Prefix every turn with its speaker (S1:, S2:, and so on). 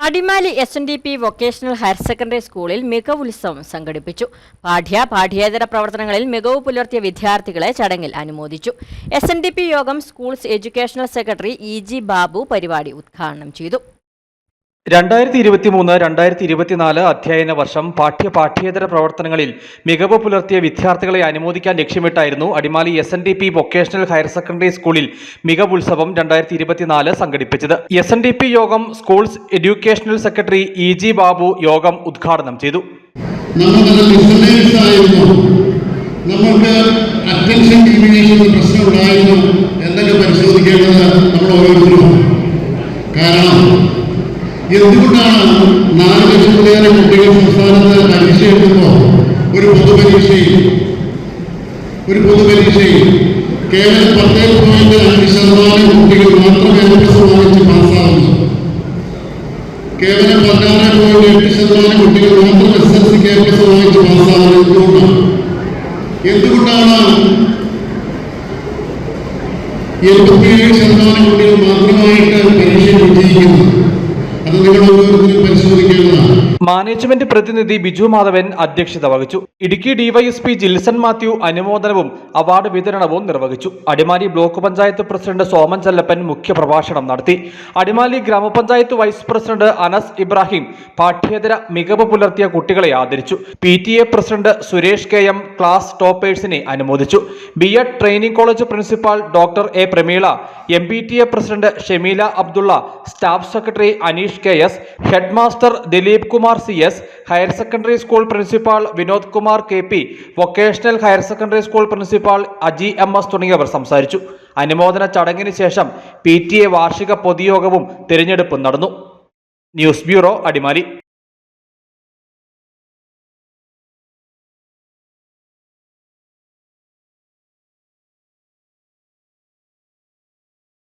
S1: Adimali SNDP vocational higher secondary സ്കൂളിൽ മികവുത്സവം സംഘടിപ്പിച്ചു. പാഠ്യേതര പ്രവർത്തനങ്ങളിൽ മികവ് പുലർത്തിയ വിദ്യാർത്ഥികളെ ചടങ്ങിൽ അനുമോദിച്ചു. SNDP യോഗം schools educational secretary EG Babu പരിപാടി ഉദ്ഘാടനം ചെയ്തു.
S2: 2023-2024 അധ്യയന വർഷം പാഠ്യേതര പ്രവർത്തനങ്ങളിൽ മികവ് പുലർത്തിയ വിദ്യാർത്ഥികളെ അനുമോദിക്കാൻ ലക്ഷ്യമിട്ടായിരുന്നു Adimali SNDP vocational higher secondary സ്കൂളിൽ മികവുത്സവം 2024 സംഘടിപ്പിച്ചത്. SNDP യോഗം schools educational secretary EG Babu യോഗം ഉദ്ഘാടനം ചെയ്തു.
S3: നമുക്ക് അറ്റൻഷൻ ഡീവിയേഷൻ പ്രശ്നം ഉണ്ടായിരുന്നു എന്നൊക്കെ പരിശോധിക്കേണ്ടത് നമ്മൾ ഓരോരുത്തരും. കാരണം എന്തുകൊണ്ടാണ് 4 ലക്ഷത്തിലേറെ കുട്ടികൾ സംസ്ഥാനത്ത് പരീക്ഷ എഴുതുമ്പോൾ ഒരു പൊതുപരീക്ഷയിൽ കേവലം 10.5% കുട്ടികൾ മാത്രം A+ വാങ്ങിച്ച് പാസ്സാവുന്നു. കേവലം 16.8% കുട്ടികൾ മാത്രം SSLC A+ വാങ്ങിച്ച് പാസ്സാവുന്നത് എന്തുകൊണ്ടാണ്? 77% കുട്ടികൾ മാത്രമായിട്ട് പരീക്ഷയിൽ വിജയിക്കുന്നത്.
S2: മാനേജ്മെന്റ് പ്രതിനിധി ബിജു മാധവൻ അധ്യക്ഷത വഹിച്ചു. ഇടുക്കി DYSP ജിൽസൺ മാത്യു അനുമോദനവും അവാർഡ് വിതരണവും നിർവഹിച്ചു. അടിമാലി ബ്ലോക്ക് പഞ്ചായത്ത് പ്രസിഡന്റ് സോമൻ ചെല്ലപ്പൻ മുഖ്യപ്രഭാഷണം നടത്തി. അടിമാലി ഗ്രാമപഞ്ചായത്ത് വൈസ് പ്രസിഡന്റ് അനസ് ഇബ്രാഹിം പാഠ്യേതര മികവ് പുലർത്തിയ കുട്ടികളെ ആദരിച്ചു. PTA president Suresh KM class ടോപ്പേഴ്സിനെ അനുമോദിച്ചു. B.Ed training college principal doctor A Pramila, MPTA president Shemeela Abdulla, staff secretary Aneesh KS, head master Dileep Kumar CS, higher secondary school principal Vinod Kumar KP, vocational higher secondary school principal Aji MS തുടങ്ങിയവർ സംസാരിച്ചു. അനുമോദന ചടങ്ങിന് ശേഷം PTA വാർഷിക പൊതുയോഗവും തിരഞ്ഞെടുപ്പും നടന്നു. News bureau, Adimali.